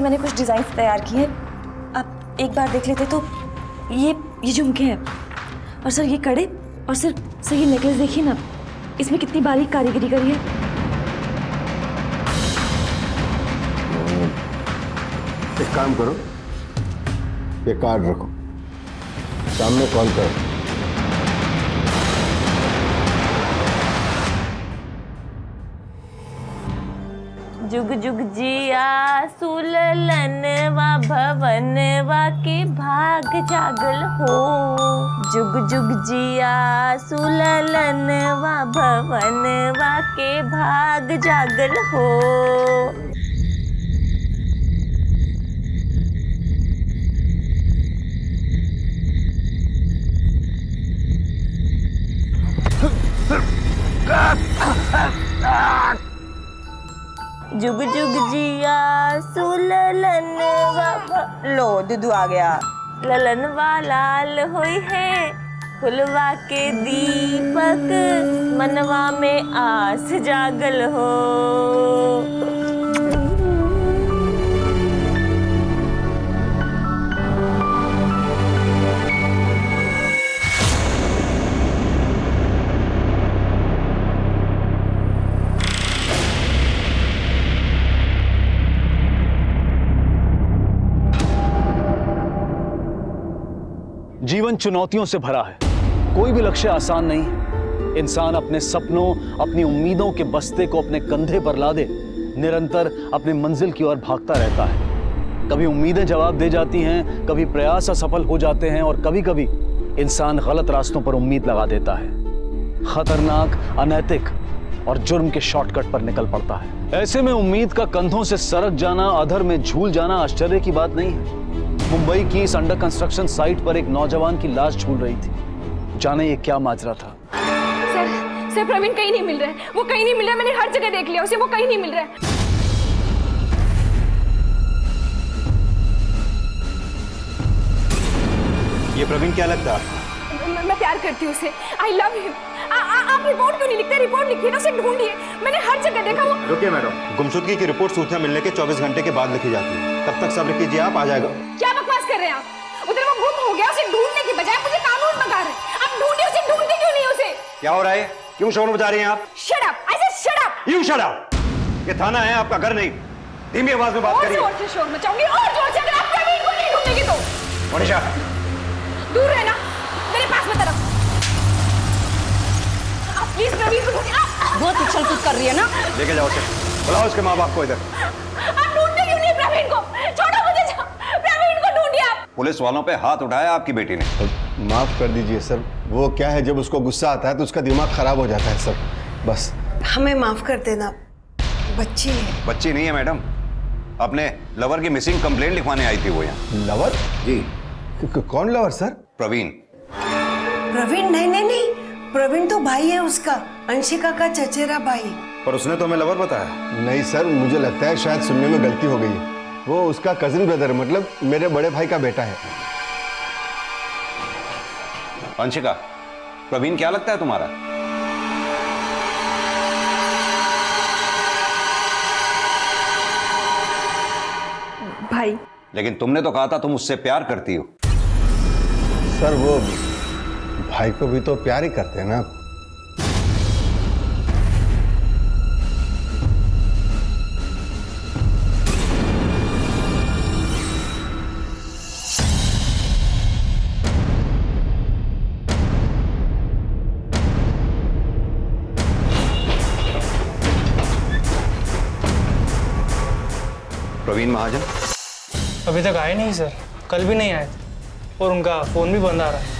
मैंने कुछ डिजाइन तैयार किए हैं, आप एक बार देख लेते तो। ये झुमके हैं, और सर ये कड़े, और सर ये नेकलेस देखिए ना, इसमें कितनी बारीक कारीगरी करी है। एक काम करो, ये कार्ड रखो, सामने कॉल करो। जुग जुग जिया सुललनवा भवनवा के भाग जागल हो। जुग जुग जिया सुललनवा भवनवा के भाग जागल हो। जुग जुग जिया सुललनवा लो दुदू आ गया। ललनवा लाल होई है फुलवा के दीपक, मनवा में आस जागल हो। जीवन चुनौतियों से भरा है, कोई भी लक्ष्य आसान नहीं है। इंसान अपने सपनों, अपनी उम्मीदों के बस्ते को अपने कंधे पर लादे निरंतर अपनी मंजिल की ओर भागता रहता है। कभी उम्मीदें जवाब दे जाती हैं, कभी प्रयास असफल हो जाते हैं, और कभी कभी इंसान गलत रास्तों पर उम्मीद लगा देता है, खतरनाक, अनैतिक और जुर्म के शॉर्टकट पर निकल पड़ता है। ऐसे में उम्मीद का कंधों से सरक जाना, अधर में झूल जाना आश्चर्य की बात नहीं है। मुंबई की इस अंडर कंस्ट्रक्शन साइट पर एक नौजवान की लाश झूल रही थी। जाने ये क्या माजरा था। सर प्रवीण कहीं नहीं मिल रहा है, वो कहीं नहीं मिल रहा है। मैंने हर जगह देख लिया उसे, वो कहीं नहीं मिल रहा है। ये प्रवीण क्या लगता है? मैं प्यार करती हूँ उसे, आई लव हिम। आप रिपोर्ट क्यों नहीं लिखते? रिपोर्ट लिखिए ना, उसे ढूंढिए। मैंने हर जगह देखा। वो रुकिए मैडम, गुमशुदगी की रिपोर्ट सूचना मिलने के 24 घंटे के बाद लिखी जाती है, तब तक सब्र कीजिए, आप आ जाएगा। क्या बकवास कर रहे हैं आप? उधर वो गुम हो गया, उसे ढूंढने की बजाय मुझे कानून बता रहे हैं। आप ढूंढिए उसे, ढूंढते क्यों नहीं उसे? क्या हो रहा है? क्यों शोर मचा रही हैं आप? Shut up, I said shut up. You shut up. ये थाना है, आपका घर नहीं। धीमी आवाज में बात करिए। और जोर से शोर मचाऊंगी, और जोर से, अगर आप प्रवीण को नहीं ढूंढेंगे तो। मनीषा दूर रहना, मेरे पास मत रहो। आप प्लीज प्रवीण को ढूंढिए। बहुत उछल कूद कर रही है ना। लेके जाओ उसे, बुलाओ उसके माँ बाप को इधर। आप ढूंढते क्यों नहीं प्रवीण को? छोड़ो मुझे, प्रवीण को ढूंढिए आप। पुलिस वालों पे हाथ उठाया आपकी बेटी ने। माफ कर दीजिए सर, वो क्या है, जब उसको गुस्सा आता है तो उसका दिमाग खराब हो जाता है सर, बस। हमें माफ कर देना, बच्ची है। बच्ची नहीं है मैडम, अपने लवर की मिसिंग कंप्लेंट लिखवाने आई थी वो यहाँ। लवर? जी। कौन लवर सर? प्रवीण। प्रवीण? नहीं, प्रवीण तो भाई है उसका, अंशिका का चचेरा भाई। पर उसने तो हमें लवर बताया। नहीं सर, मुझे लगता है शायद सुनने में गलती हो गई है। वो उसका कजिन ब्रदर, मतलब मेरे बड़े भाई का बेटा है। अंशिका, प्रवीण क्या लगता है तुम्हारा? भाई। लेकिन तुमने तो कहा था तुम उससे प्यार करती हो। सर वो भाई को भी तो प्यार ही करते हैं ना। प्रवीण महाजन अभी तक आए नहीं सर, कल भी नहीं आए थे, और उनका फोन भी बंद आ रहा है।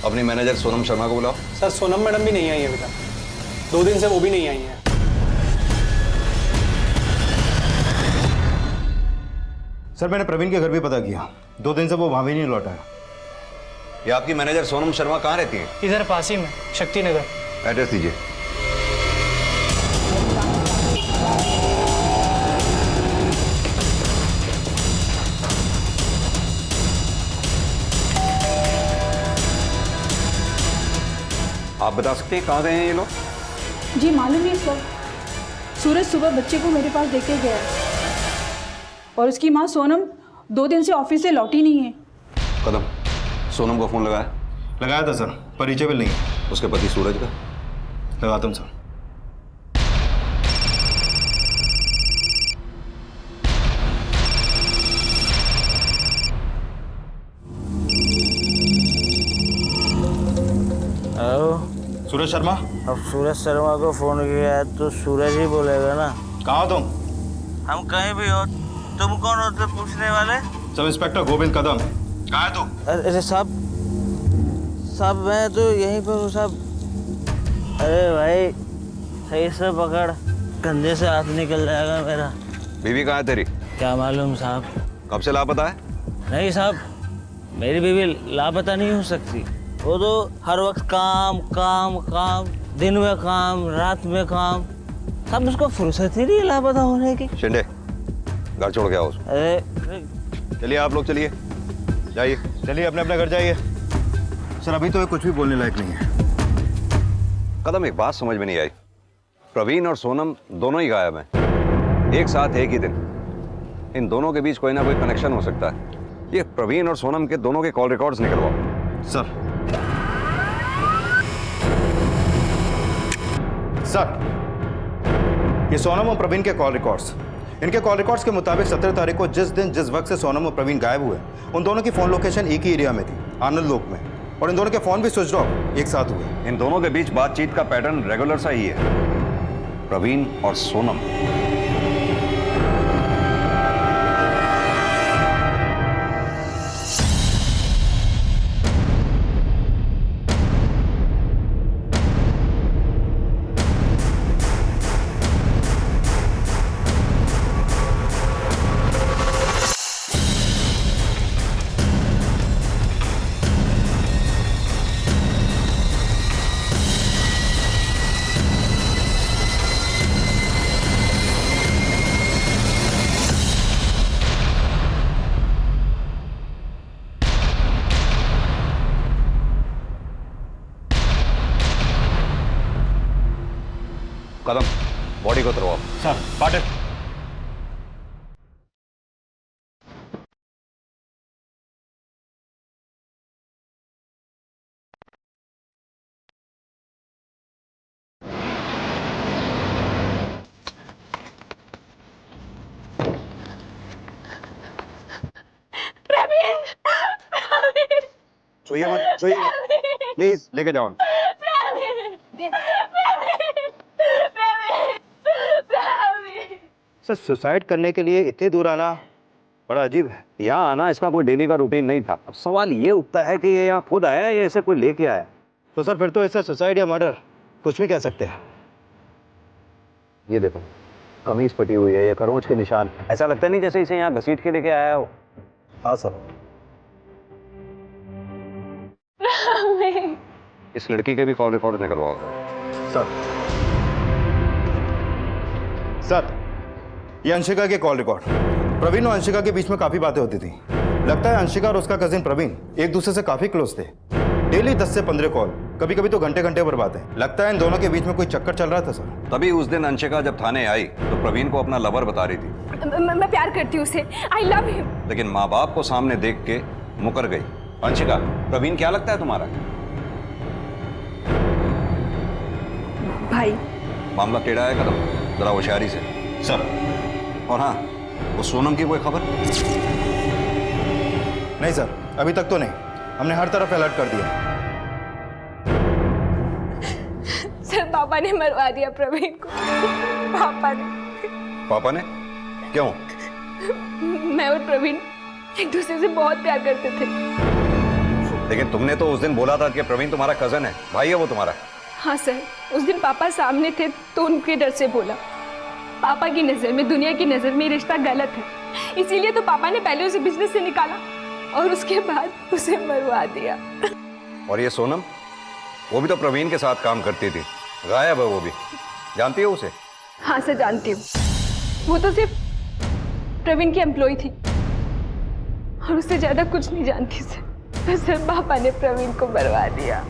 अपनी मैनेजर सोनम शर्मा को बुलाओ। सर सोनम मैडम भी नहीं आई अभी तक, 2 दिन से वो भी नहीं आई हैं। सर मैंने प्रवीण के घर भी पता किया, 2 दिन से वो वहां भी नहीं लौटा है। ये आपकी मैनेजर सोनम शर्मा कहाँ रहती है? इधर पास ही में, शक्ति नगर। एड्रेस दीजिए। आप बता सकते हैं कहाँ गए हैं ये लोग? जी मालूम नहीं सर, सूरज सुबह बच्चे को मेरे पास देके गया। और उसकी माँ सोनम 2 दिन से ऑफिस से लौटी नहीं है। कदम, सोनम को फोन लगाया? लगाया था सर, पर रीचेबल नहीं है। उसके पति सूरज का? लगाता हूँ सर। हेलो, सूरज शर्मा। अब सूरज शर्मा को फोन किया है तो सूरज ही बोलेगा ना। कहाँ हो तुम? हम कहीं भी हो, तुम कौन होते पूछने वाले? सब इंस्पेक्टर गोविंद कदम। कहाँ है तू? अरे साहब, मैं तो यहीं पर हूँ साहब। अरे भाई सही से पकड़, कंधे से हाथ निकल जाएगा मेरा। बीवी कहाँ है तेरी? क्या मालूम साहब। कब से लापता है? नहीं साहब, मेरी बीवी लापता नहीं हो सकती। वो तो हर वक्त काम काम काम, दिन में काम, रात में काम। साहब उसको फुर्सत ही नहीं लापता होने की। शिंदे, घर छोड़ के आओ। अरे चलिए आप लोग, चलिए जाइए। चलिए अपने अपने घर जाइए। सर अभी तो ये कुछ भी बोलने लायक नहीं है। कदम, एक बात समझ में नहीं आई। प्रवीण और सोनम दोनों ही गायब हैं, एक साथ एक ही दिन। इन दोनों के बीच कोई ना कोई कनेक्शन हो सकता है। ये प्रवीण और सोनम के दोनों के कॉल रिकॉर्ड्स निकलवाओ। सर, ये सोनम और प्रवीण के कॉल रिकॉर्ड्स, इनके कॉल रिकॉर्ड्स के मुताबिक 17 तारीख को जिस दिन जिस वक्त से सोनम और प्रवीण गायब हुए, उन दोनों की फोन लोकेशन एक ही एरिया में थी, आनंद लोक में। और इन दोनों के फोन भी स्विच ऑफ एक साथ हुए। इन दोनों के बीच बातचीत का पैटर्न रेगुलर सा ही है, प्रवीण और सोनम। कदम, बॉडी को उतरवाओ। सर, पाटिल। छुइए मत, छुइए प्लीज, लेके जाओ। सर, सुसाइड करने के लिए इतने दूर आना बड़ा अजीब है। यहाँ आना इसका कोई डेली का रूटीन नहीं था। अब सवाल ये उठता है कि ये यहाँ खुद आया या इसे कोई लेके आया। तो सर फिर तो इसे सुसाइड या मर्डर कुछ भी कह सकते हैं। ये देखो, कमीज फटी हुई है, ये खरोंच के निशान। ऐसा लगता नहीं जैसे इसे यहाँ घसीट के लेके आया हो। हाँ सर। इस लड़की के भी कॉल रिकॉर्ड निकलवाओ। सर, ये अंशिका के कॉल रिकॉर्ड। प्रवीण और अंशिका के बीच में काफी बातें होती थी। लगता है अंशिका और उसका कजिन प्रवीण एक दूसरे से काफी क्लोज थे। डेली 10 से 15 कॉल, कभी कभी तो घंटे घंटे भर बातें। लगता है इन दोनों के बीच में कोई चक्कर चल रहा था सर। तभी उस दिन अंशिका जब थाने आई तो प्रवीण को अपना लवर बता रही थी। मैं प्यार करती हूँ उसे, आई लव हिम। लेकिन माँ बाप को सामने देख के मुकर गई। अंशिका, प्रवीण क्या लगता है तुम्हारा? भाई, मामला टेढ़ा है कदम, जरा होशियारी से। सर। और हाँ, वो सोनम की कोई खबर? नहीं सर, अभी तक तो नहीं। हमने हर तरफ अलर्ट कर दिया। सर, पापा ने मरवा दिया प्रवीण को। पापा ने? क्यों? मैं और प्रवीण एक दूसरे से बहुत प्यार करते थे। लेकिन तुमने तो उस दिन बोला था कि प्रवीण तुम्हारा कजन है, भाई है वो तुम्हारा। हाँ सर, उस दिन पापा सामने थे तो उनके डर से बोला। पापा की नज़र में, दुनिया की नज़र में रिश्ता गलत है, इसीलिए तो पापा ने पहले उसे बिजनेस से निकाला और उसके बाद उसे मरवा दिया। और ये सोनम, वो भी तो प्रवीण के साथ काम करती थी, गायब है वो भी। जानती हो उसे? हाँ सर, जानती हूँ। वो तो सिर्फ प्रवीण की एम्प्लॉय थी और उससे ज्यादा कुछ नहीं जानती सर। तो सर, पापा ने प्रवीण को मरवा दिया।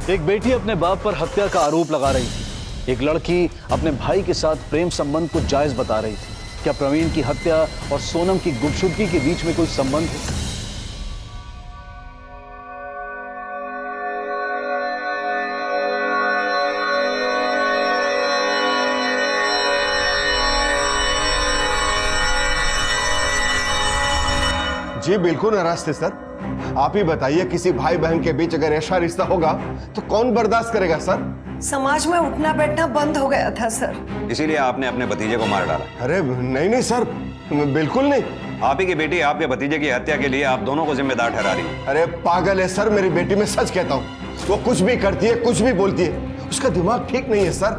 एक बेटी अपने बाप पर हत्या का आरोप लगा रही थी, एक लड़की अपने भाई के साथ प्रेम संबंध को जायज बता रही थी। क्या प्रवीण की हत्या और सोनम की गुमशुदगी के बीच में कोई संबंध है? जी बिल्कुल नाराज थे सर। आप ही बताइए, किसी भाई बहन के बीच अगर ऐसा रिश्ता होगा तो कौन बर्दाश्त करेगा सर? समाज में उठना बैठना बंद हो गया था सर। इसीलिए आपने अपने भतीजे को मार डाला। अरे नहीं नहीं सर, बिल्कुल नहीं। आप ही की बेटी आपके भतीजे की हत्या के लिए आप दोनों को जिम्मेदार ठहरा रही है। अरे पागल है सर मेरी बेटी, मैं सच कहता हूँ। वो कुछ भी करती है, कुछ भी बोलती है, उसका दिमाग ठीक नहीं है सर।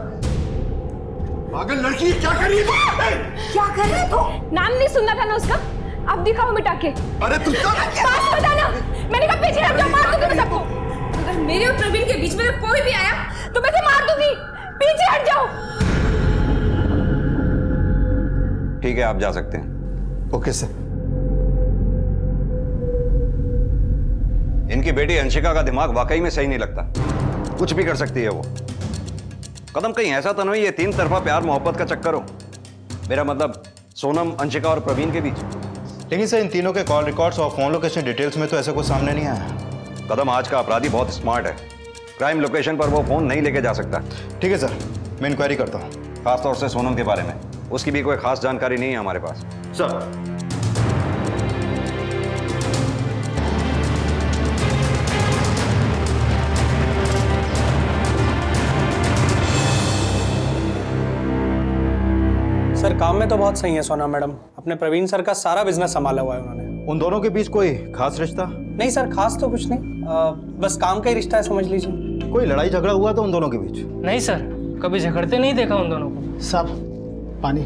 पागल लड़की, क्या कर रही है? क्या कर रहे हो? नाम नहीं सुनना था ना उसका? अब दिखाओ मिटा के। अरे तू बात बताना। मैंने कहा पीछे हट जाओ, मार दूंगी मैं सबको। अगर मेरे और प्रवीण के बीच में कोई भी आया तो मैं उसे मार दूंगी। पीछे हट जाओ। ठीक है, आप जा सकते हैं। Okay sir. इनकी बेटी अंशिका का दिमाग वाकई में सही नहीं लगता, कुछ भी कर सकती है वो। कदम कहीं ऐसा तो नहीं ये तीन तरफा प्यार मोहब्बत का चक्कर हो। मेरा मतलब सोनम, अंशिका और प्रवीण के बीच। लेकिन सर इन तीनों के कॉल रिकॉर्ड्स और फोन लोकेशन डिटेल्स में तो ऐसा कुछ सामने नहीं आया। कदम आज का अपराधी बहुत स्मार्ट है, क्राइम लोकेशन पर वो फोन नहीं लेके जा सकता। ठीक है सर, मैं इंक्वायरी करता हूँ। खासतौर से सोनम के बारे में, उसकी भी कोई खास जानकारी नहीं है हमारे पास। सर सर काम में तो बहुत सही है सोना मैडम, अपने प्रवीण सर का सारा बिजनेस संभाला हुआ है उन्होंने। उन दोनों के बीच कोई खास रिश्ता? नहीं सर, खास तो कुछ नहीं, बस काम का ही रिश्ता है समझ लीजिए। कोई लड़ाई झगड़ा हुआ तो उन दोनों के बीच? नहीं सर, कभी झगड़ते नहीं देखा उन दोनों को। सब पानी।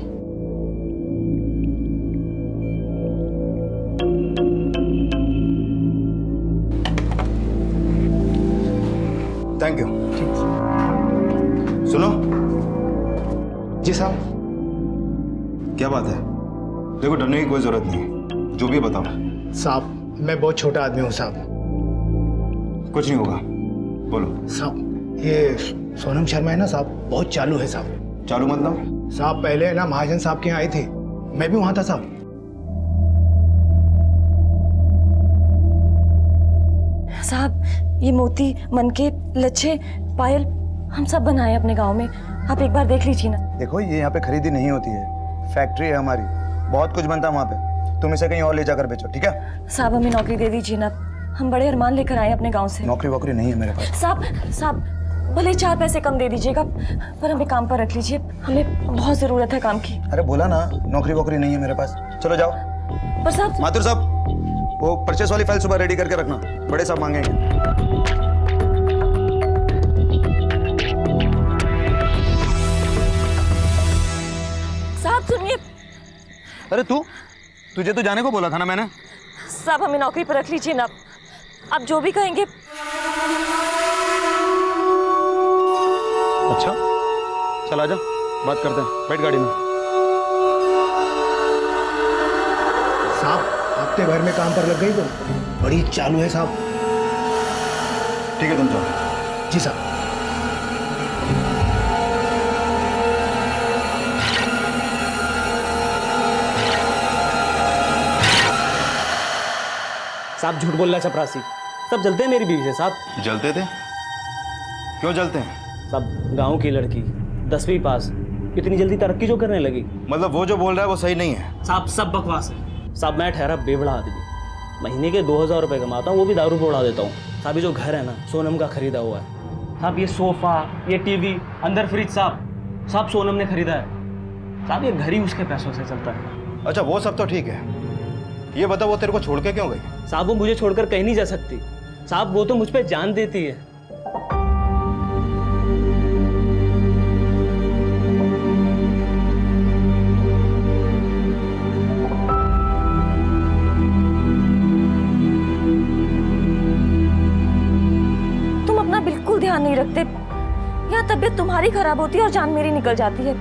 Thank you. सुनो। जी साहब। क्या बात है? देखो डरने की कोई जरूरत नहीं है, जो भी बताओ। साहब मैं बहुत छोटा आदमी हूँ साहब। कुछ नहीं होगा, बोलो। साहब ये सोनम शर्मा है ना साहब, बहुत चालू है साहब। चालू मतलब? साहब पहले ना महाजन साहब के यहाँ आई थी, मैं भी वहां था साहब। साहब ये मोती, मनके, लच्छे, पायल हम सब बनाए अपने गांव में। आप एक बार देख लीजिए ना। देखो ये यहाँ पे खरीदी नहीं होती है, फैक्ट्री है हमारी, बहुत कुछ बनता है वहाँ पे। तुम इसे कहीं और ले जाकर बेचो, ठीक है? साहब हमें नौकरी दे दीजिए ना, हम बड़े अरमान लेकर आए अपने गांव से। नौकरी वोकरी नहीं है मेरे पास। साहब भले 4 पैसे कम दे दीजिएगा, पर हमें काम पर रख लीजिए, हमें बहुत जरूरत है काम की। अरे बोला ना नौकरी वोकरी नहीं है मेरे पास, चलो जाओ। पर साहब। माथुर साहब वो परचेस वाली फाइल सुबह रेडी करके रखना, बड़े साहब मांगेंगे। साहब सुनिए। अरे तुझे तो जाने को बोला था ना मैंने। साहब हमें नौकरी पर रख लीजिए ना, आप जो भी कहेंगे। अच्छा चल आजा, बात करते हैं, बैठ गाड़ी में। साहब हफ्ते भर में काम पर लग गई तो बड़ी चालू है साहब। ठीक है तुम जाओ। जी साहब। साहब झूठ बोल रहा है चपरासी, सब जलते हैं मेरी बीवी से साहब। जलते थे? क्यों जलते हैं? सब गांव की लड़की 10वीं पास, इतनी जल्दी तरक्की जो करने लगी। मतलब वो जो बोल रहा है वो सही नहीं है? साहब सब बकवास है साहब, मैं ठहरा बेवड़ा आदमी, महीने के 2000 रुपए कमाता हूँ, वो भी दारू पे उड़ा देता हूँ साहब। ये जो घर है ना सोनम का खरीदा हुआ है साहब, ये सोफा, ये टीवी, अंदर फ्रिज साहब सोनम ने खरीदा है साहब, ये घर ही उसके पैसों से चलता है। अच्छा वो सब तो ठीक है, ये बता वो तेरे को छोड़ के क्यों गई? साहब वो मुझे छोड़कर कहीं नहीं जा सकती साहब, वो तो मुझ पे जान देती है। तुम अपना बिल्कुल ध्यान नहीं रखते, यहाँ तबीयत तुम्हारी खराब होती है और जान मेरी निकल जाती है।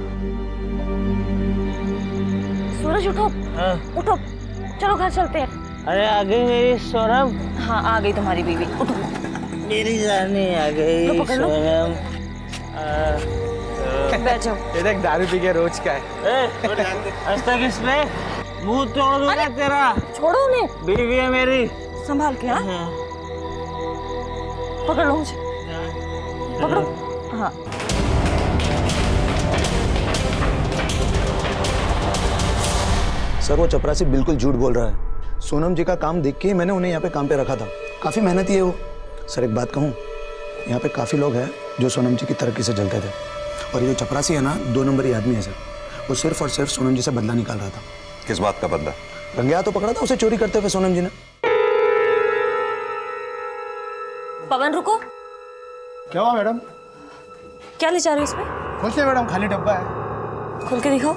सूरज उठो। हाँ। उठो, चलो घर चलते हैं। अरे आ गई मेरी सोनम। हाँ आ गई तुम्हारी बीवी, उठो। मेरी जानी आ गई लो, पकड़ लो। सोनम। बैठ जाओ। ये देख दारू पी के रोज का है। आज तक इसमें मुंह तोड़ दूंगा तेरा। छोड़ो उन्हें। बीवी है मेरी। संभाल के। हाँ पकड़ लो मुझे, पकड़ो। हाँ सर वो चपरासी बिल्कुल झूठ बोल रहा है। सोनम जी का काम देख के ही मैंने उन्हें यहाँ पे काम पे रखा था। काफ़ी मेहनती है वो। सर एक बात कहूँ, यहाँ पे काफ़ी लोग हैं जो सोनम जी की तरक्की से जलते थे, और ये चपरासी है ना 2 नंबरी आदमी है सर। वो सिर्फ और सिर्फ सोनम जी से बदला निकाल रहा था। किस बात का बदला? रंगे हाथों पकड़ा था उसे चोरी करते हुए सोनम जी ने। पवन रुको। क्या हुआ मैडम? क्या ले जा रहे हो इसमें? खोलते मैडम, खाली डब्बा है। खोल के दिखाओ।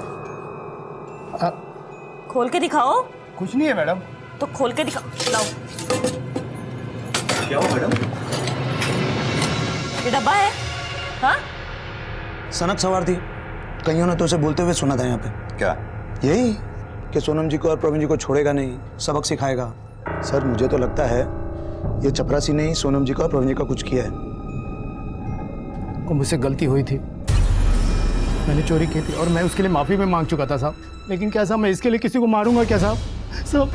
खोल के दिखाओ। कुछ नहीं है मैडम। तो खोल के दिखाओ। लाओ। क्या हुआ मैडम? ये डब्बा है। हाँ सनक सवार थी, कईयों ने तो उसे बोलते हुए सुना था यहाँ पे। क्या? यही कि सोनम जी को और प्रवीण जी को छोड़ेगा नहीं, सबक सिखाएगा। सर मुझे तो लगता है ये चपरासी ने ही सोनम जी का और प्रवीण जी का कुछ किया है। और मुझसे गलती हुई थी, मैंने चोरी की थी और मैं उसके लिए माफ़ी भी मांग चुका था साहब। लेकिन क्या साहब मैं इसके लिए किसी को मारूंगा क्या साहब? साहब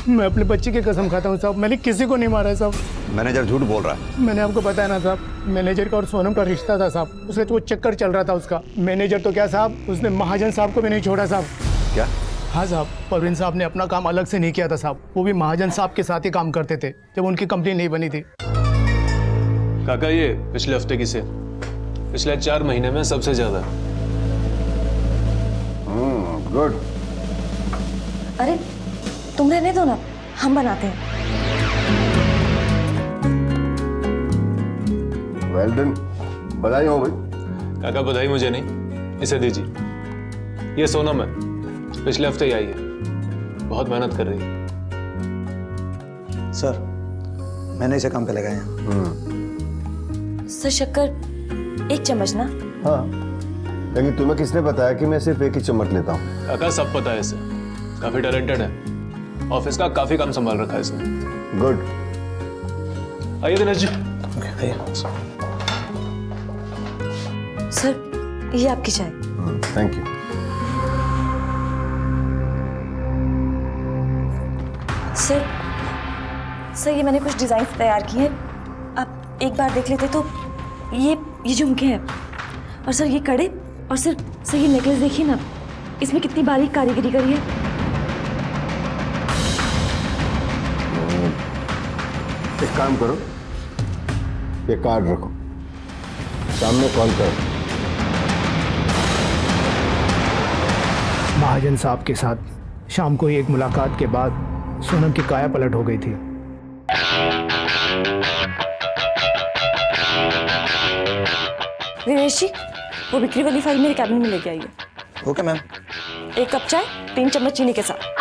मैं अपने बच्चे की कसम खाता हूँ साहब, मैंने किसी को नहीं मारा है साहब। मैनेजर झूठ बोल रहा है। मैंने आपको बताया ना साहब, मैनेजर का और सोनम का रिश्ता था साहब। उसका तो वो चक्कर चल रहा था उसका। मैनेजर तो क्या साहब, उसने महाजन साहब को भी नहीं छोड़ा साहब। क्या? हाँ साहब, परवीन साहब ने अपना काम अलग से नहीं किया था साहब। वो भी महाजन साहब के साथ ही काम करते थे जब उनकी कंपनी नहीं बनी थी। काका ये पिछले हफ्ते की से पिछले 4 महीने में सबसे ज्यादा। गुड। अरे तुम रहने दो ना, हम बनाते हैं। वेल डन, बधाई हो भाई। काका बधाई मुझे नहीं, इसे दीजिए। ये सोनम है, पिछले हफ्ते ही आई है, बहुत मेहनत कर रही है। सर मैंने इसे काम पे लगाया है। सर शक्कर 1 चम्मच ना। हाँ, लेकिन तुम्हें किसने बताया कि मैं सिर्फ 1 ही चम्मच लेता हूँ? काका सब पता है इसे, काफी टैलेंटेड है, ऑफिस का काफी काम संभाल रखा है इसने। गुड। आइए दिनेश जी। सर ये आपकी चाय। Thank you. सर ये मैंने कुछ डिजाइन तैयार किए हैं, आप एक बार देख लेते तो। ये झुमके हैं, और सर ये कड़े, और सर ये नेकलेस देखिए ना, इसमें कितनी बारीक कारीगरी करी है। एक काम करो, ये कार्ड रखो, सामने कॉल करो। महाजन साहब के साथ शाम को ही एक मुलाकात के बाद सोनम की काया पलट हो गई थी। दिनेश जी, वो बिक्री वाली फाइल मेरे कैबिन में लेके आइए। Okay ma'am. 1 कप चाय 3 चम्मच चीनी के साथ।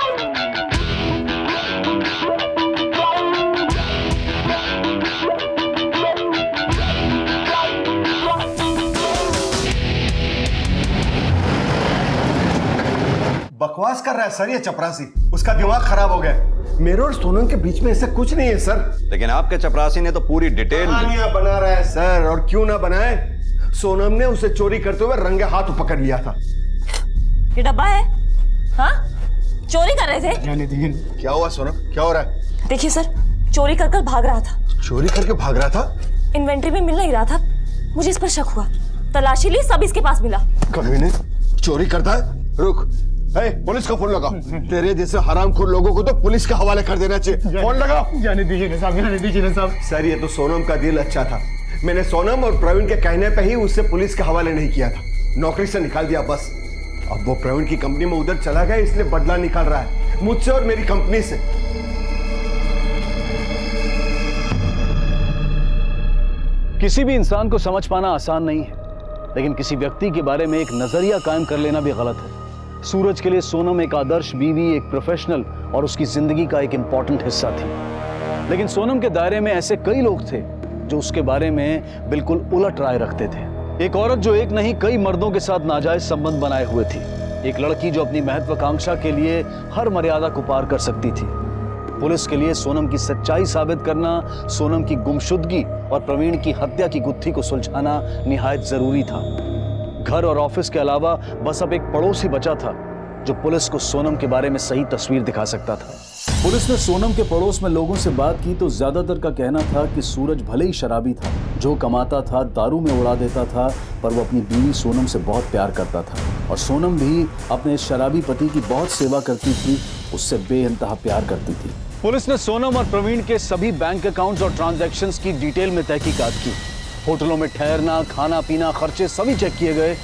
बकवास कर रहा है सर ये चपरासी, उसका दिमाग खराब हो गया। मेरे और सोनम के बीच में ऐसा कुछ नहीं है सर। लेकिन आपके चपरासी ने तो पूरी डिटेल कहानियां बना रहा है सर, और क्यों ना बनाए। सोनम ने उसे चोरी करते हुए रंगे हाथ पकड़ लिया था। ये डब्बा है। हाँ चोरी कर रहे थे। क्या हुआ सोनम, क्या हो रहा है? देखिए सर, चोरी कर भाग रहा था। चोरी करके भाग रहा था? इन्वेंट्री में मिल नहीं रहा था, मुझे इस पर शक हुआ, तलाशी ली, सब इसके पास मिला। कभी नहीं चोरी करता है। रुक, पुलिस का फोन लगाओ। तेरे जैसे हरामखोर लोगों को तो पुलिस के हवाले कर देना चाहिए। फोन लगाओ। जाने दीजिए ना साहब, जाने दीजिए ना साहब। सर ये तो सोनम का दिल अच्छा था, मैंने सोनम और प्रवीण के कहने पे ही उससे पुलिस के हवाले नहीं किया था, नौकरी से निकाल दिया बस। अब वो प्रवीण की कंपनी में उधर चला गया, इसलिए बदला निकाल रहा है मुझसे और मेरी कंपनी से। किसी भी इंसान को समझ पाना आसान नहीं है, लेकिन किसी व्यक्ति के बारे में एक नजरिया कायम कर लेना भी गलत है। सूरज के लिए सोनम एक आदर्श बीवी, एक प्रोफेशनल और उसकी जिंदगी का एक इंपॉर्टेंट हिस्सा थी। लेकिन सोनम के दायरे में ऐसे कई लोग थे जो उसके बारे में बिल्कुल उलट राय रखते थे। एक औरत जो एक नहीं कई मर्दों के साथ नाजायज संबंध बनाए हुए थी। एक लड़की जो अपनी महत्वाकांक्षा के लिए हर मर्यादा को पार कर सकती थी। पुलिस के लिए सोनम की सच्चाई साबित करना, सोनम की गुमशुदगी और प्रवीण की हत्या की गुत्थी को सुलझाना निहायत जरूरी था। घर और ऑफिस के अलावा बस अब एक पड़ोसी बचा था जो पुलिस को सोनम के बारे में सही तस्वीर दिखा सकता था। पुलिस ने सोनम के पड़ोस में लोगों से बात की तो ज्यादातर का कहना था कि सूरज भले ही शराबी था, जो कमाता था दारू में उड़ा देता था, पर वो अपनी बीवी सोनम से बहुत प्यार करता था और सोनम भी अपने इस शराबी पति की बहुत सेवा करती थी, उससे बेइंतहा प्यार करती थी। पुलिस ने सोनम और प्रवीण के सभी बैंक अकाउंट्स और ट्रांजैक्शंस की डिटेल में तहकीकात की। होटलों में ठहरना, खाना पीना, खर्चे सभी चेक किए गए,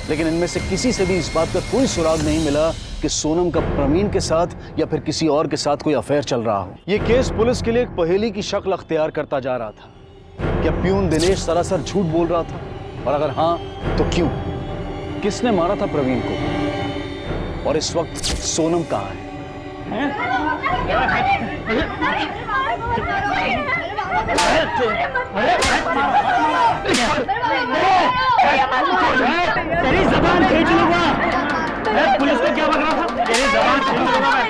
लेकिन इनमें से किसी से भी इस बात का कोई सुराग नहीं मिला कि सोनम का प्रवीण के साथ या फिर किसी और के साथ कोई अफेयर चल रहा हो। ये केस पुलिस के लिए एक पहेली की शक्ल अख्तियार करता जा रहा था। क्या प्यून दिनेश सरासर झूठ बोल रहा था, और अगर हाँ तो क्यों? किसने मारा था प्रवीण को, और इस वक्त सोनम कहाँ है? तेरी ज़बान खींच लूंगा। पुलिस को क्या बक रहा था? तेरी ज़बान खींच लूंगा मैं।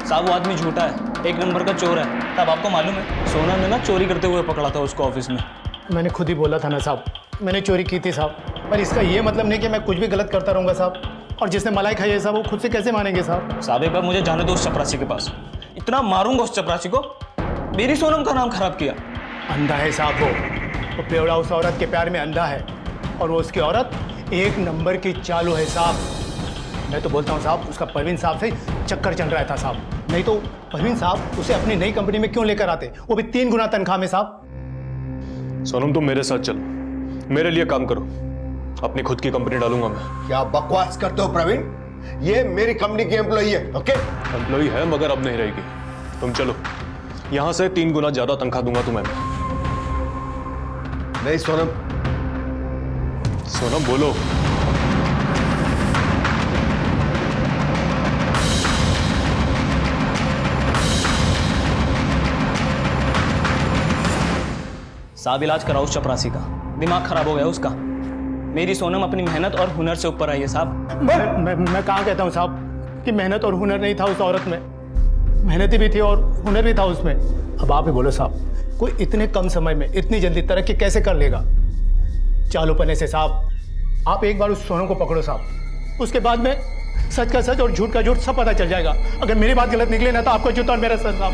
साहब वो आदमी झूठा है, एक नंबर का चोर है। तब आपको मालूम है सोनम ने ना चोरी करते हुए पकड़ा था उसको ऑफिस में। मैंने खुद ही बोला था ना साहब, मैंने चोरी की थी साहब, पर इसका ये मतलब नहीं कि मैं कुछ भी गलत करता रहूँगा साहब। और जिसने मलाई खाई है साहब, वो खुद से कैसे मानेंगे साहब? साहब एक बार मुझे जाने दो उस चपरासी के पास, इतना मारूंगा उस चपरासी को, मेरी सोनम का नाम खराब किया। अंधा है साहब वो बेवड़ा उस औरत के प्यार में अंधा है, और वो उसकी औरत एक नंबर की चालू है साहब। मैं तो बोलता हूँ साहब, उसका परवीन साहब से चक्कर चल रहा था साहब, नहीं तो परवीन साहब उसे अपनी नई कंपनी में क्यों लेकर आते, वो भी 3 गुना तनख्वाह में साहब। सोनम तुम मेरे साथ चलो, मेरे लिए काम करो, अपनी खुद की कंपनी डालूंगा मैं। क्या बकवास करते हो प्रवीण? ये मेरी कंपनी की एम्प्लॉई है, ओके? एम्प्लॉई है मगर अब नहीं रहेगी। तुम चलो, यहां से 3 गुना ज्यादा तनख्वाह दूंगा तुम्हें मैं। नहीं सोनम। सोनम बोलो। साहब इलाज कराओ उस चपरासी का, दिमाग खराब हो गया उसका। मेरी सोनम अपनी मेहनत और हुनर से ऊपर आई है साहब। मैं कहाँ कहता हूँ साहब कि मेहनत और हुनर नहीं था उस औरत में, मेहनती भी थी और हुनर भी था उसमें। अब आप ही बोलो साहब, कोई इतने कम समय में इतनी जल्दी तरक्की कैसे कर लेगा? चालूपने से साहब, आप एक बार उस सोनम को पकड़ो साहब, उसके बाद में सच का सच और झूठ का झूठ सब पता चल जाएगा। अगर मेरी बात गलत निकले ना तो आपका जूता और मेरा सर साहब।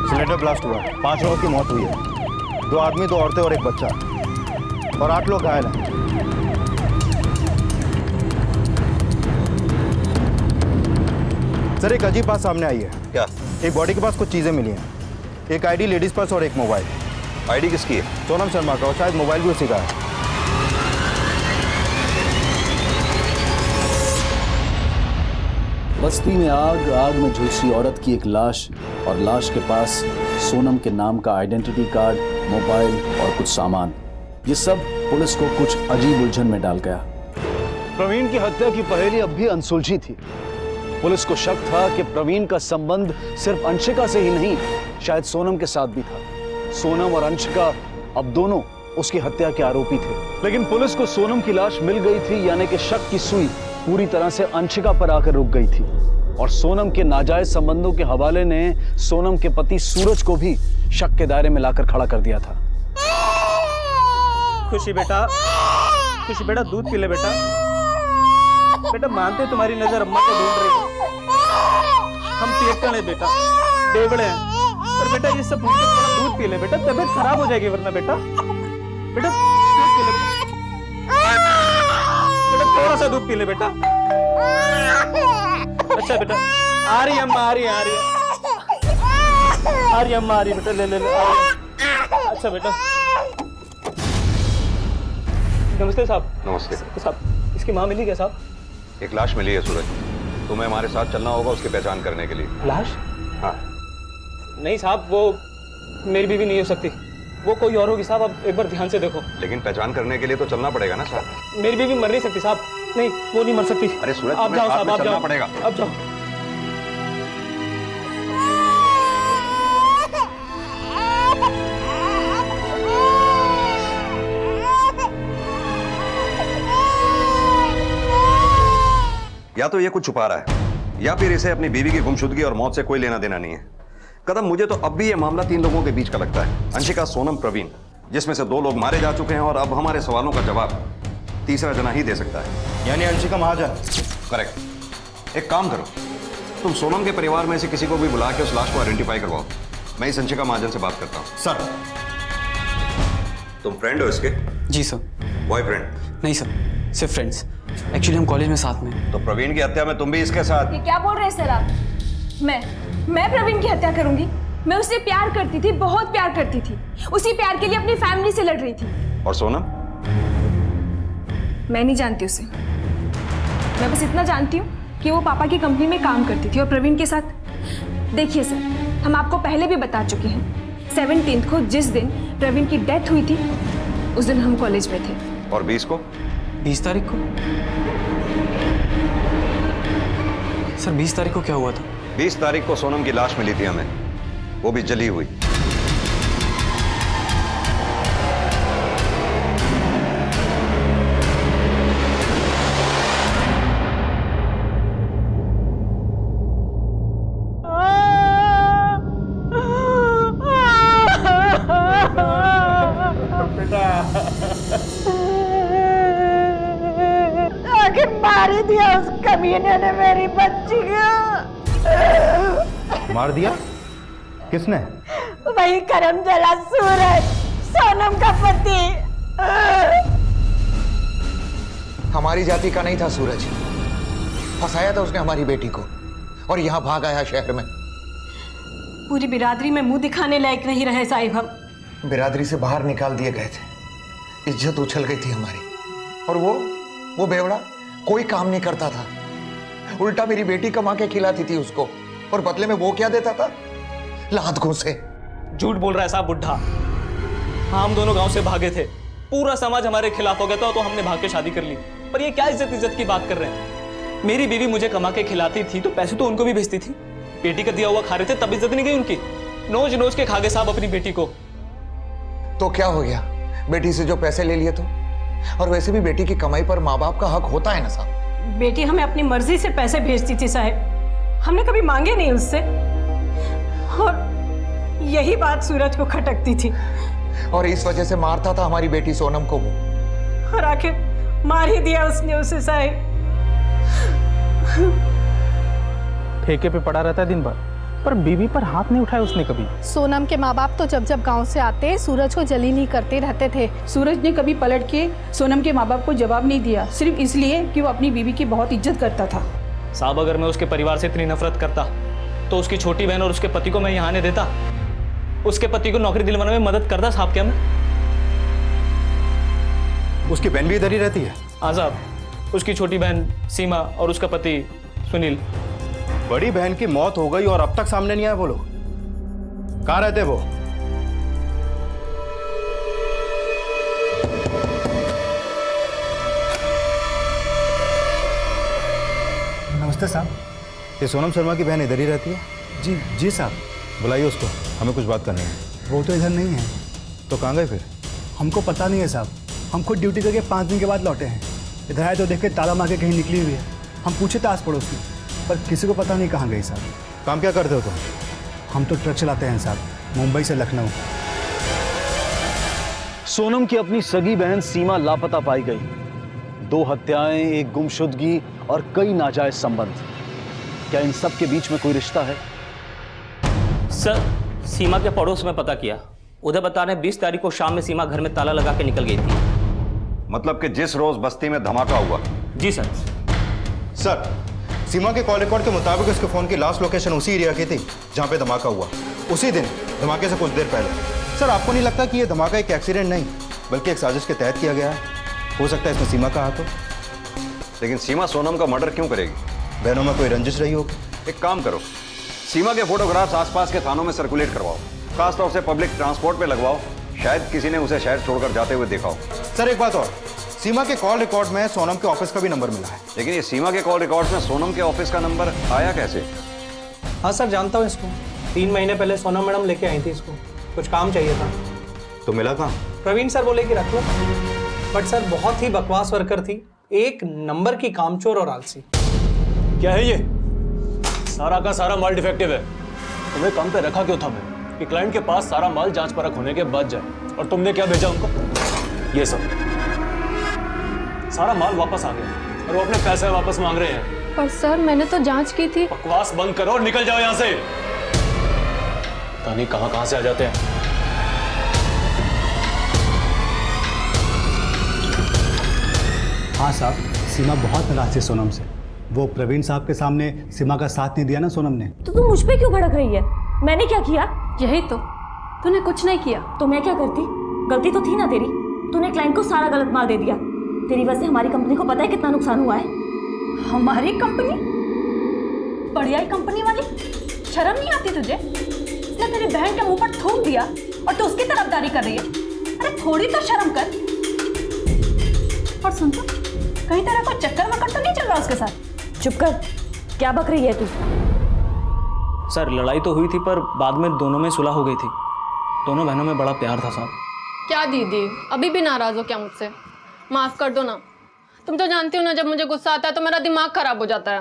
सिलेंडर ब्लास्ट हुआ, 5 लोगों की मौत हुई है, 2 आदमी 2 औरतें और 1 बच्चा, और 8 लोग घायल हैं। सर एक अजीब बात सामने आई है। क्या? एक बॉडी के पास कुछ चीजें मिली हैं, एक आईडी लेडीज पर्स और एक मोबाइल। आईडी किसकी है? सोनम शर्मा का, और शायद मोबाइल भी उसी का है। बस्ती में आग, आग में झुलसी औरत की एक लाश, और लाश के पास सोनम के नाम का आइडेंटिटी कार्ड, मोबाइल और कुछ सामान। ये सब पुलिस को कुछ अजीब उलझन में डाल गया। प्रवीण की हत्या की पहेली अब भी अनसुलझी थी। पुलिस को शक था कि प्रवीण का संबंध सिर्फ अंशिका से ही नहीं, शायद सोनम के साथ भी था। सोनम और अंशिका अब दोनों उसकी हत्या के आरोपी थे। लेकिन पुलिस को सोनम की लाश मिल गई थी, यानी कि शक की सुई पूरी तरह से अंशिका पर आकर रुक गई थी, और सोनम के नाजायज संबंधों के हवाले ने सोनम के पति सूरज को भी शक के दायरे में लाकर खड़ा कर दिया था। खुशी बेटा, खुशी बेटा दूध पी ले बेटा। बेटा मानते तुम्हारी नजर अम्मा को ढूंढ रही है, हम पियक्कड़ हैं बेटा, बेवड़े हैं, पर बेटा ये सब भूल के थोड़ा दूध पी ले बेटा, तबीयत खराब हो जाएगी वरना बेटा। बेटा दूध पी ले बेटा, थोड़ा सा दूध पी ले बेटा। अच्छा बेटा, आ रही अम्मा, आ रही अम्मा, आ रही बेटा, ले ले ले। अच्छा बेटा। नमस्ते साहब। नमस्ते साहब, इसकी माँ मिली क्या साहब? एक लाश मिली है सूरज, तुम्हें हमारे साथ चलना होगा उसकी पहचान करने के लिए। लाश? हाँ। नहीं साहब, वो मेरी बीवी नहीं हो सकती, वो कोई और होगी साहब। अब एक बार ध्यान से देखो। लेकिन पहचान करने के लिए तो चलना पड़ेगा ना साहब। मेरी बीवी मर नहीं सकती साहब, नहीं वो नहीं मर सकती। अरे सूरज, आप तुम्हें जाओ साथ साहब, में आप चलना जाओ पड़ेगा। आप जाओ। या तो ये कुछ छुपा रहा है या फिर इसे अपनी बीवी की गुमशुदगी और मौत से कोई लेना देना नहीं है। कदम, मुझे तो अब भी ये मामला 3 लोगों के बीच का लगता है, अंशिका, सोनम, प्रवीण, जिसमें से 2 लोग मारे जा चुके हैं और अब हमारे सवालों का जवाब तीसरा जना ही दे सकता है। यानी अंशिका महाजन। करेक्ट। एक काम करो, तुम सोनम के परिवार में से किसी को भी बुला के उस लाश को आइडेंटिफाई करवाओ। मैं इस अंशिका महाजन से बात करता हूँ। सर। तुम फ्रेंड हो इसके? जी सर। बॉयफ्रेंड? नहीं सर, सिर्फ फ्रेंड्स। एक्चुअली हम कॉलेज में साथ में। तो प्रवीण की हत्या में तुम भी इसके साथ? ये क्या बोल रहे हैं सर आप? मैं प्रवीण की हत्या करूंगी? मैं उससे प्यार करती थी, बहुत प्यार करती थी। उसी प्यार के लिए अपनी फैमिली से लड़ रही थी। और सोनम? मैं नहीं जानती उसे। मैं बस इतना जानती हूँ कि वो पापा की कंपनी में काम करती थी और प्रवीण के साथ। देखिए सर, हम आपको पहले भी बता चुके हैं, 17 को जिस दिन प्रवीण की डेथ हुई थी उस दिन हम कॉलेज में थे। और 20 को? 20 तारीख को? सर 20 तारीख को क्या हुआ था? 20 तारीख को सोनम की लाश मिली थी हमें, वो भी जली हुई। आखिर मार ही दिया उस कमीने ने मेरी बच्ची को। मार दिया? किसने? वही करम जला सूरज, सोनम का पति। हमारी जाति का नहीं था सूरज, फंसाया था उसने हमारी बेटी को और यहाँ भाग आया शहर में। पूरी बिरादरी में मुंह दिखाने लायक नहीं रहे साहिब हम। बिरादरी से बाहर निकाल दिए गए थे, इज्जत उछल गई थी हमारी। और वो बेवड़ा कोई काम नहीं करता था, उल्टा मेरी बेटी कमा के खिलाती थी उसको, और बदले में वो क्या देता था? लात घूंसे। झूठ बोल रहा है साहब बुढ़ा। हाँ, हम दोनों गांव से भागे थे, पूरा समाज हमारे खिलाफ हो गया था तो हमने भाग के शादी कर ली। पर ये क्या इज्जत की बात कर रहे हैं? मेरी बीवी मुझे कमा के खिलाती थी तो पैसे तो उनको भी भेजती थी। बेटी का दिया हुआ खा रहे थे तब इज्जत नहीं गई उनकी। नोच नोच के खा गए साहब अपनी बेटी को। तो क्या हो गया, बेटी से जो पैसे ले लिए तो? और वैसे भी बेटी की कमाई पर माँ बाप का हक होता है ना साहब। बेटी हमें अपनी मर्जी से पैसे भेजती थी साहब, हमने कभी मांगे नहीं उससे। और यही बात सूरज को खटकती थी और इस वजह से मारता था हमारी बेटी सोनम को वो। और आखिर मार ही दिया उसने उसे साहब। ठेके पे पड़ा रहता है दिन भर, पर बीवी पर हाथ नहीं उठाया उसने कभी। सोनम के माँ बाप तो जब गांव से आते सूरज को जली नहीं करते रहते थे। सूरज ने कभी पलट के सोनम के माँ बाप को जवाब नहीं दिया, सिर्फ इसलिए कि वो अपनी बीवी की बहुत इज्जत करता था। साहब अगर मैं उसके परिवार से इतनी नफरत करता तो उसकी छोटी बहन और उसके पति को मैं यहाँ आने देता? उसके पति को नौकरी दिलवाने में मदद करता साहब क्या मैं? उसकी बहन भी इधर ही रहती है? हाँ साहब, उसकी छोटी बहन सीमा और उसका पति सुनील। बड़ी बहन की मौत हो गई और अब तक सामने नहीं आए वो लोग? कहाँ रहते वो? नमस्ते साहब। ये सोनम शर्मा की बहन इधर ही रहती है? जी साहब। बुलाइए उसको, हमें कुछ बात करनी है। वो तो इधर नहीं है। तो कहाँ गए फिर? हमको पता नहीं है साहब, हम खुद ड्यूटी करके 5 दिन के बाद लौटे हैं। इधर आए तो देख के ताला मार के कहीं निकली हुई है। हम पूछे था आस पड़ोस में, पर किसी को पता नहीं कहाँ गई साहब। काम क्या करते हो तुम? हम तो ट्रक चलाते हैं साहब, मुंबई से लखनऊ। सोनम की अपनी सगी बहन सीमा लापता पाई गई। 2 हत्याएं, एक गुमशुदगी और कई नाजायज संबंध। क्या इन सब के बीच में कोई रिश्ता है? सर, सीमा के पड़ोस में पता किया, उधर बता रहे 20 तारीख को शाम में सीमा घर में ताला लगा के निकल गई थी। मतलब कि जिस रोज बस्ती में धमाका हुआ? जी सर। सर, सीमा के कॉल रिकॉर्ड के मुताबिक उसके फोन की लास्ट लोकेशन उसी एरिया की थी जहां पे धमाका हुआ, उसी दिन, धमाके से कुछ देर पहले। सर, आपको नहीं लगता कि यह धमाका एक एक्सीडेंट नहीं बल्कि एक साजिश के तहत किया गया है? हो सकता है इसमें सीमा का हाथ हो। लेकिन सीमा सोनम का मर्डर क्यों करेगी? बहनों में कोई रंजिश रही होगी। एक काम करो, सीमा के फोटोग्राफ्स आसपास के थानों में सर्कुलेट करवाओ, खासतौर से पब्लिक ट्रांसपोर्ट पे लगवाओ। शायद किसी ने उसे शहर छोड़कर जाते हुए देखा हो। सर, एक बात और, सीमा के कॉल रिकॉर्ड में सोनम के ऑफिस का भी नंबर मिला है। लेकिन ये सीमा के कॉल रिकॉर्ड्स में सोनम के ऑफिस का नंबर आया कैसे? हाँ सर, जानता हूँ इसको। 3 महीने पहले सोनम मैडम लेके आई थी इसको, कुछ काम चाहिए था। तो मिला कहाँ? प्रवीण सर बोले कि रख लो, बट सर बहुत ही बकवास वर्कर थी, एक नंबर की कामचोर और आलसी। क्या है ये? सारा का सारा माल डिफेक्टिव है। तुम्हें काम पे रखा क्यों था मैं? कि क्लाइंट के पास सारा माल जांच परख होने के बाद जाए, और तुमने क्या भेजा उनको? ये सब सारा माल वापस आ गया और वो अपने पैसे वापस मांग रहे हैं। पर सर मैंने तो जांच की थी। बकवास बंद करो और निकल जाओ यहाँ से। पता नहीं कहाँ से आ जाते हैं। हाँ साहब, सीमा बहुत नाराज थी सोनम से। वो प्रवीण साहब के सामने सीमा का साथ नहीं दिया ना सोनम ने। तो तू मुझ पे क्यों भड़क रही है? मैंने क्या किया? यही तो, तूने कुछ नहीं किया। तो मैं क्या करती? गलती तो थी ना तेरी। तूने क्लाइंट को सारा गलत माल दे दिया। तेरी वजह से हमारी कंपनी को पता है कितना नुकसान हुआ है। हमारी कंपनी? बढ़िया कंपनी वाली? शर्म नहीं आती तुझे? इसने तेरी बहन के मुंह पर थूक दिया और तू उसकी तरफदारी कर रही है। अरे थोड़ी तो शर्म कर। और सुन तो, कहीं तेरा कोई चक्कर वक्कर तो नहीं चल रहा उसके साथ? चुप कर, क्या बक रही है तू? सर लड़ाई तो हुई थी, पर बाद में दोनों में सुलह हो गई थी। दोनों बहनों में बड़ा प्यार था साहब। क्या दीदी, अभी भी नाराज हो क्या मुझसे? माफ कर दो ना। तुम तो जानती हो ना, जब मुझे गुस्सा आता है तो मेरा दिमाग खराब हो जाता है।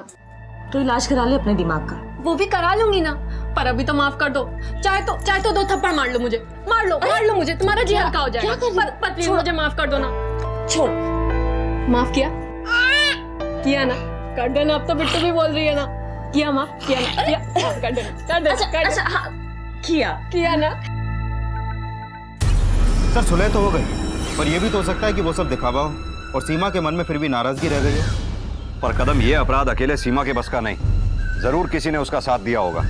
तो इलाज करा ले अपने दिमाग का। वो भी करा लूंगी ना, पर अभी तो माफ कर दो। चाहे तो 2 थप्पड़ मार लो मुझे, मार लो मुझे, तुम्हारा जी हल्का हो जाएगा। पर प्लीज मुझे माफ कर दो ना। छोड़। माफ किया ना? कर दो ना, अब तो बिट्टू भी बोल रही है ना। किया माफ, किया ना? किया, कर दो। अच्छा, हाँ, किया ना? सर सुलह तो हो गई, पर यह भी तो हो सकता है कि वो सब दिखावा हो और सीमा के मन में फिर भी नाराजगी रह गई हो। पर कदम, ये अपराध अकेले सीमा के बस का नहीं। जरूर किसी ने उसका साथ दिया होगा।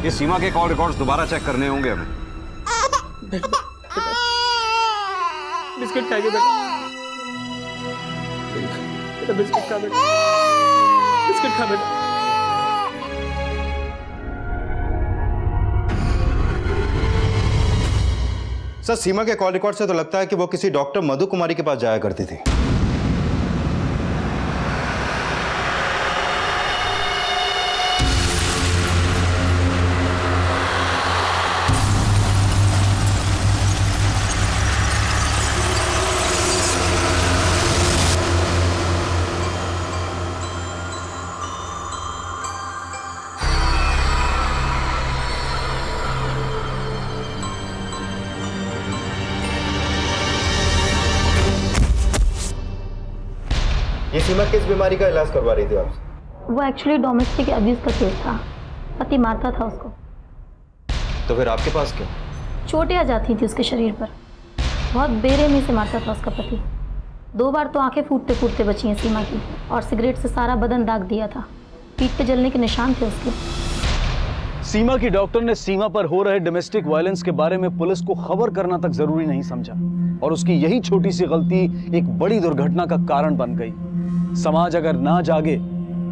ये सीमा के कॉल रिकॉर्ड्स दोबारा चेक करने होंगे हमें। बिस्किट खाएंगे बेटा, बिस्किट खा बेटा, बिस्किट खा बेटा। सर सीमा के कॉल रिकॉर्ड से तो लगता है कि वो किसी डॉक्टर मधु कुमारी के पास जाया करती थी। ये सीमा किस बीमारी का इलाज करवा रही थी आपसे? वो एक्चुअली डोमेस्टिक अब्यूज का केस था। पति मारता था उसको। तो फिर आपके पास क्यों? चोटें आ जाती थी उसके शरीर पर। बहुत बेरहमी से मारता था उसका पति। 2 बार तो आंखें फूटते फूटते बची हैं सीमा की, और सिगरेट से सारा बदन दाग दिया था। पीठ पे जलने के निशान थे उसके। सीमा की डॉक्टर ने सीमा पर हो रहे डोमेस्टिक वायलेंस के बारे में पुलिस को खबर करना तक जरूरी नहीं समझा, और उसकी यही छोटी सी गलती एक बड़ी दुर्घटना का कारण बन गई। समाज अगर ना जागे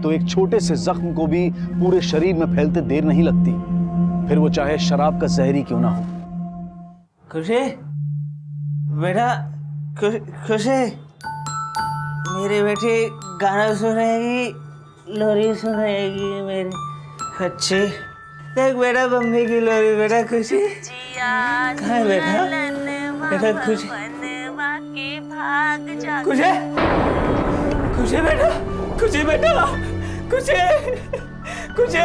तो एक छोटे से जख्म को भी पूरे शरीर में फैलते देर नहीं लगती, फिर वो चाहे शराब का जहर ही क्यों ना हो। खुशी बेटा, खुशी मेरी बेटी गाना सुनेगी, लोरी सुनेगी मेरी अच्छी। देख बेटा बम्बई की लोरी बेटा। खुशी कहाँ है बेटा? बेटा खुशी, खुशी, खुशी बेटा, खुशी बेटा, खुशी, खुशी।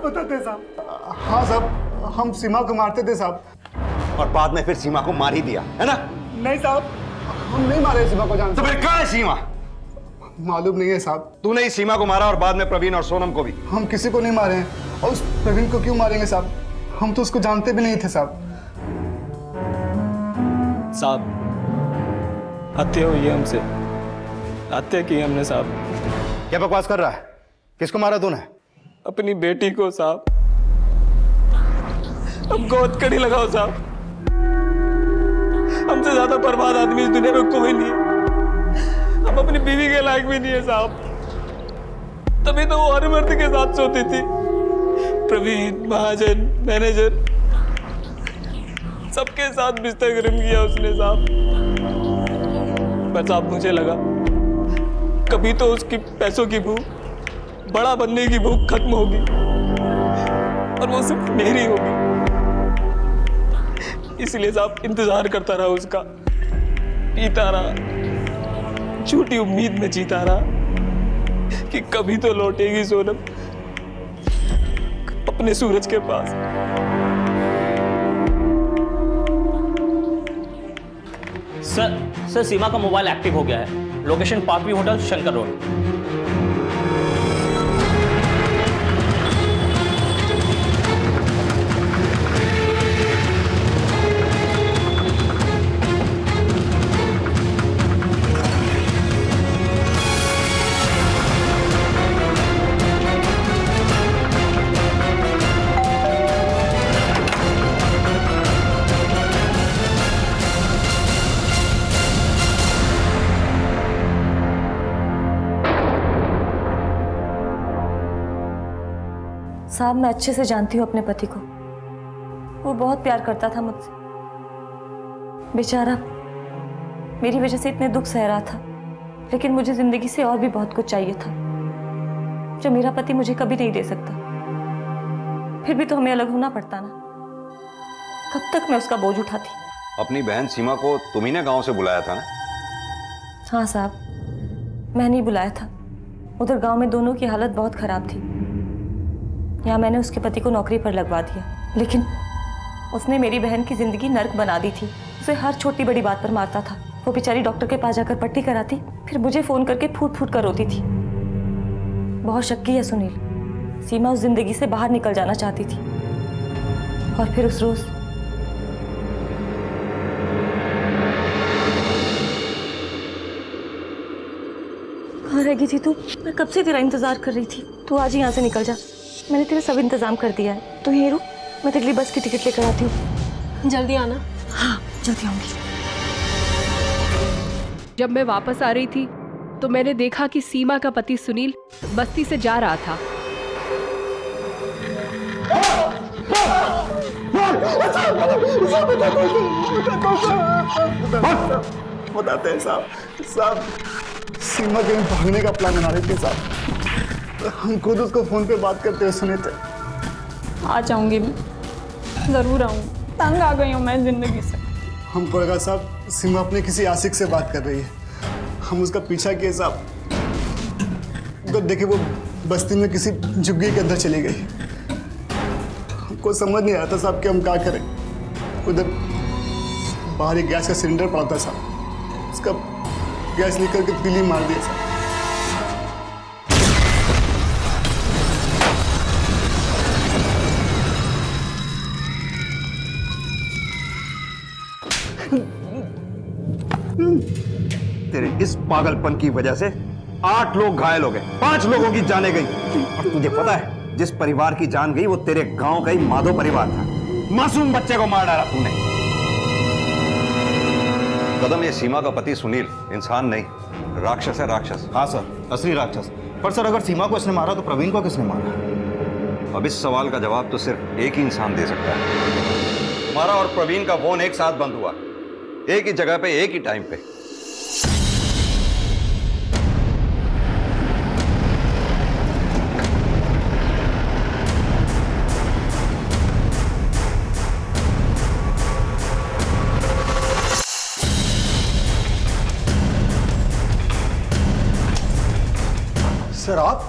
बताते साहब। हाँ साहब, हम सीमा को मारते थे साहब। और बाद में फिर सीमा को मार ही दिया है ना? नहीं साहब, हम नहीं मारे सीमा को। जानते तो फिर कहाँ है सीमा? मालूम नहीं है साहब। तूने ही सीमा को मारा और बाद में प्रवीण और सोनम को भी। हम किसी को नहीं मारे हैं, और उस प्रवीण को क्यों मारेंगे साहब? हम तो उसको जानते भी नहीं थे साहब। साहब हत्या हुई है हमसे, हत्या की हमने साहब। क्या बकवास कर रहा है? किसको मारा तूने? अपनी बेटी को साहब। अब गोद कड़ी लगाओ साहब। हमसे ज्यादा बर्बाद आदमी इस दुनिया में कोई नहीं है। हम अपनी बीवी के लायक भी नहीं है साहब। तभी तो वो हर मर्द के साथ सोती थी। प्रवीण, महाजन, मैनेजर, सबके साथ बिस्तर गर्म किया उसने साहब। पर साहब मुझे लगा कभी तो उसकी पैसों की भूख, बड़ा बनने की भूख खत्म होगी और वो सिर्फ मेरी होगी। इसलिए साहब इंतजार करता रहा उसका, पीता रहा, झूठी उम्मीद में जीता रहा कि कभी तो लौटेगी सोनम अपने सूरज के पास। सर सीमा का मोबाइल एक्टिव हो गया है। लोकेशन पार्कवी होटल, शंकर रोड। साहब, मैं अच्छे से जानती हूँ अपने पति को। वो बहुत प्यार करता था मुझसे। बेचारा मेरी वजह से इतने दुख सह रहा था, लेकिन मुझे जिंदगी से और भी बहुत कुछ चाहिए था जो मेरा पति मुझे कभी नहीं दे सकता। फिर भी तो हमें अलग होना पड़ता ना। कब तक मैं उसका बोझ उठाती। अपनी बहन सीमा को तुम ही ने गांव से बुलाया था ना? हाँ साहब, मैं नहीं बुलाया था। उधर गांव में दोनों की हालत बहुत खराब थी। यहाँ मैंने उसके पति को नौकरी पर लगवा दिया, लेकिन उसने मेरी बहन की जिंदगी नर्क बना दी थी। उसे हर छोटी बड़ी बात पर मारता था। वो बेचारी डॉक्टर के पास जाकर पट्टी कराती, फिर मुझे फोन करके फूट फूट कर रोती थी। बहुत शक्की है सुनील। सीमा उस जिंदगी से बाहर निकल जाना चाहती थी, और फिर उस रोज कहाँ रह गई थी तू? मैं कब से तेरा इंतजार कर रही थी। तू आज ही यहाँ से निकल जा। मैंने तेरा सब इंतजाम कर दिया है। तू यहीं रुक, मैं तेरे लिए बस की टिकट लेकर आती हूँ। जल्दी आना। हाँ, जल्दी आऊंगी। जब मैं वापस आ रही थी तो मैंने देखा कि सीमा का पति सुनील बस्ती से जा रहा था। बताते हैं साहब। सीमा के भागने का प्लान बना रही थी साहब। हम खुद उसको फोन पे बात करते हुए सुने थे। आ जाऊंगी मैं, जरूर आऊंगी। तंग आ गई हूँ मैं जिंदगी से। हमको लगा साहब सीमा अपने किसी आशिक से बात कर रही है। हम उसका पीछा किए साहब, तो देखिए वो बस्ती में किसी झुग्गी के अंदर चली गई। हमको समझ नहीं आता साहब कि हम क्या करें। उधर बाहर एक गैस का सिलेंडर पड़ा था साहब, उसका गैस लीक करके तीली मार दिया साहब। तेरे इस पागलपन की वजह से 8 लोग घायल हो गए, 5 लोगों की जानें गई। और तुझे पता है जिस परिवार की जान गई वो तेरे गांव का ही माधो परिवार था। मासूम बच्चे को मार डाला तूने। कदम, ये सीमा का पति सुनील इंसान नहीं, राक्षस है, राक्षस। हाँ सर, असली राक्षस। पर सर अगर सीमा को इसने मारा तो प्रवीण को किसने मारा? अब इस सवाल का जवाब तो सिर्फ एक ही इंसान दे सकता है। तुम्हारा और प्रवीण का फोन एक साथ बंद हुआ, एक ही जगह पे, एक ही टाइम पे। सर आप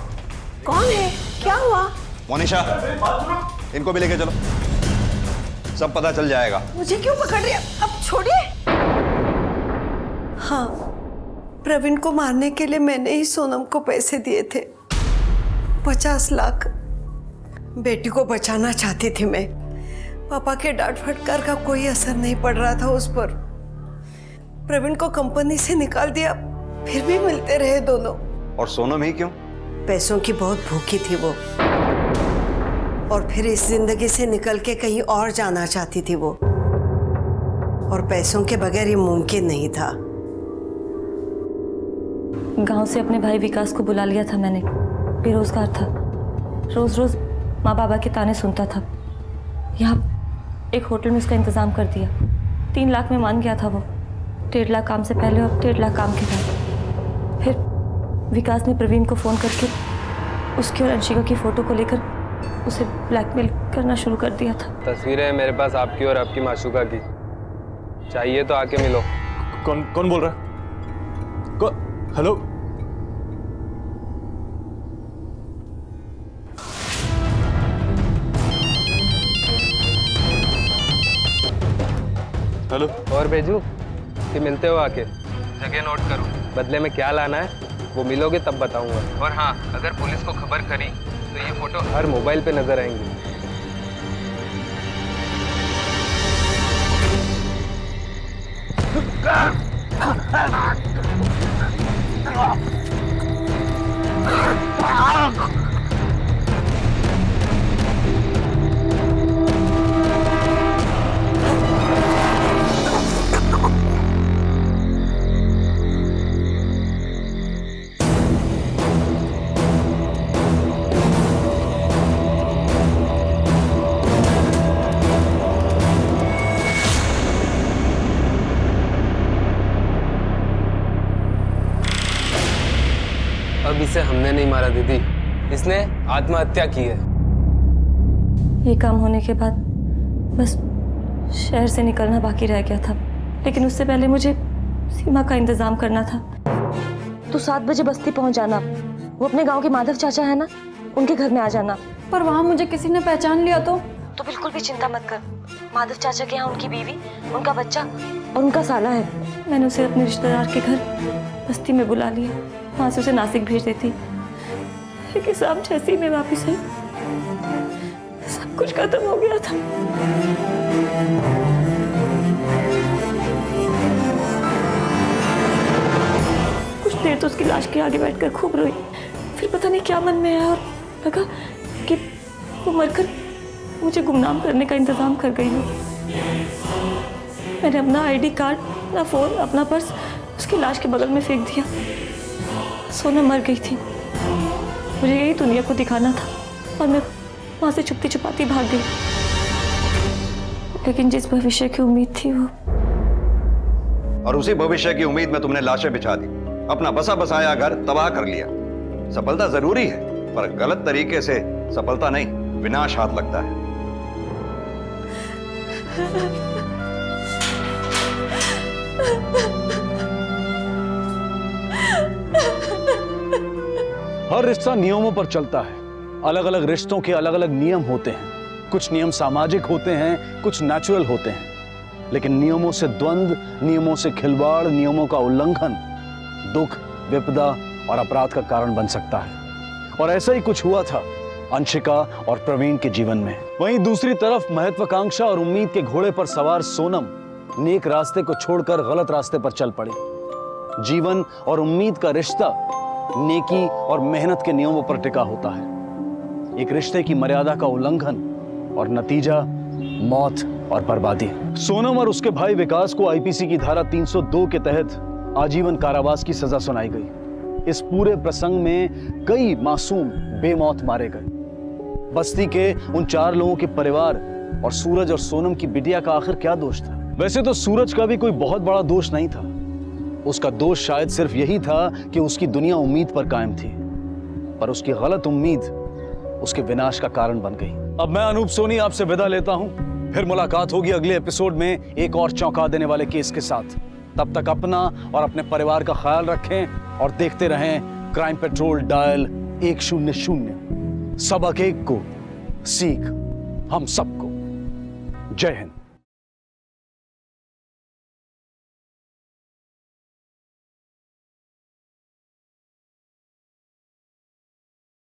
कौन है? क्या हुआ? मोनिशा, इनको भी लेके चलो, सब पता चल जाएगा। मुझे क्यों पकड़ रहे हैं? अब छोड़िए। हाँ, प्रवीण को मारने के लिए मैंने ही सोनम को पैसे दिए थे, 50 लाख। बेटी को बचाना चाहती थी मैं। पापा के डांट फटकार का कोई असर नहीं पड़ रहा था उस पर। प्रवीण को कंपनी से निकाल दिया, फिर भी मिलते रहे दोनों। और सोनम ही क्यों? पैसों की बहुत भूखी थी वो, और फिर इस जिंदगी से निकल के कहीं और जाना चाहती थी वो, और पैसों के बगैर ये मुमकिन नहीं था। गांव से अपने भाई विकास को बुला लिया था मैंने। बेरोजगार था, रोज रोज माँ बाबा के ताने सुनता था। यहाँ एक होटल में उसका इंतज़ाम कर दिया। 3 लाख में मान गया था वो, 1.5 लाख काम से पहले और 1.5 लाख काम के बाद। फिर विकास ने प्रवीण को फ़ोन करके उसकी और अंशिका की फ़ोटो को लेकर उसे ब्लैकमेल करना शुरू कर दिया था। तस्वीरें हैं मेरे पास आपकी और आपकी माशूका की, चाहिए तो आके मिलो। कौन बोल रहा है? हेलो? हेलो? और भेजू कि मिलते हो आके? जगह नोट करो, बदले में क्या लाना है वो मिलोगे तब बताऊंगा। और हाँ, अगर पुलिस को खबर करी तो ये फोटो हर मोबाइल पे नजर आएंगी। अब इसे हमने नहीं मारा दीदी, इसने आत्महत्या की है। ये काम होने के बाद बस शहर से निकलना बाकी रह गया था, लेकिन उससे पहले मुझे सीमा का इंतजाम करना था। तू 7 बजे बस्ती पहुंच जाना, वो अपने गांव के माधव चाचा है ना, उनके घर में आ जाना। पर वहाँ मुझे किसी ने पहचान लिया तो बिल्कुल भी चिंता मत कर। माधव चाचा के यहाँ उनकी बीवी, उनका बच्चा और उनका साला है। मैंने उसे अपने रिश्तेदार के घर बस्ती में बुला लिया, वहाँ से उसे नासिक भेज देती। लेकिन शाम जैसी मैं वापिस आई, सब कुछ खत्म हो गया था। कुछ देर तो उसकी लाश के आगे बैठकर खूब रोई, फिर पता नहीं क्या मन में आया और लगा कि वो मरकर मुझे गुमनाम करने का इंतजाम कर गई हो। मैंने अपना आईडी कार्ड, अपना फ़ोन, अपना पर्स उसकी लाश के बगल में फेंक दिया। सोनम मर गई थी, मुझे यही दुनिया को दिखाना था और मैं वहाँ से छुपती छुपाती भाग गई। लेकिन जिस भविष्य की उम्मीद थी वो, और उसी भविष्य की उम्मीद में तुमने लाशें बिछा दी, अपना बसा बसाया घर तबाह कर लिया। सफलता जरूरी है, पर गलत तरीके से सफलता नहीं, विनाश हाथ लगता है। हर रिश्ता नियमों पर चलता है। अलग अलग रिश्तों के अलग अलग नियम होते हैं। कुछ नियम सामाजिक होते हैं, कुछ नेचुरल होते हैं। लेकिन नियमों से द्वंद्व, नियमों से खिलवाड़, नियमों का उल्लंघन दुख, विपदा और अपराध का कारण बन सकता है। और ऐसा ही कुछ हुआ था अंशिका और प्रवीण के जीवन में। वहीं दूसरी तरफ महत्वाकांक्षा और उम्मीद के घोड़े पर सवार सोनम नेक रास्ते को छोड़कर गलत रास्ते पर चल पड़ी। जीवन और उम्मीद का रिश्ता नेकी और मेहनत के नियमों पर टिका होता है। एक रिश्ते की मर्यादा का उल्लंघन और नतीजा मौत और बर्बादी। सोनम और उसके भाई विकास को आईपीसी की धारा 302 के तहत आजीवन कारावास की सजा सुनाई गई। इस पूरे प्रसंग में कई मासूम बेमौत मारे गए। बस्ती के उन 4 लोगों के परिवार और सूरज और सोनम की बिटिया का आखिर क्या दोष था? वैसे तो सूरज का भी कोई बहुत बड़ा दोष नहीं था। उसका दोष शायद सिर्फ यही था कि उसकी दुनिया उम्मीद पर कायम थी, पर उसकी गलत उम्मीद उसके विनाश का कारण बन गई। अब मैं अनूप सोनी आपसे विदा लेता हूं। फिर मुलाकात होगी अगले एपिसोड में एक और चौंका देने वाले केस के साथ। तब तक अपना और अपने परिवार का ख्याल रखें और देखते रहें क्राइम पेट्रोल डायल 100। सबक एक को सीख हम सबको। जय हिंद।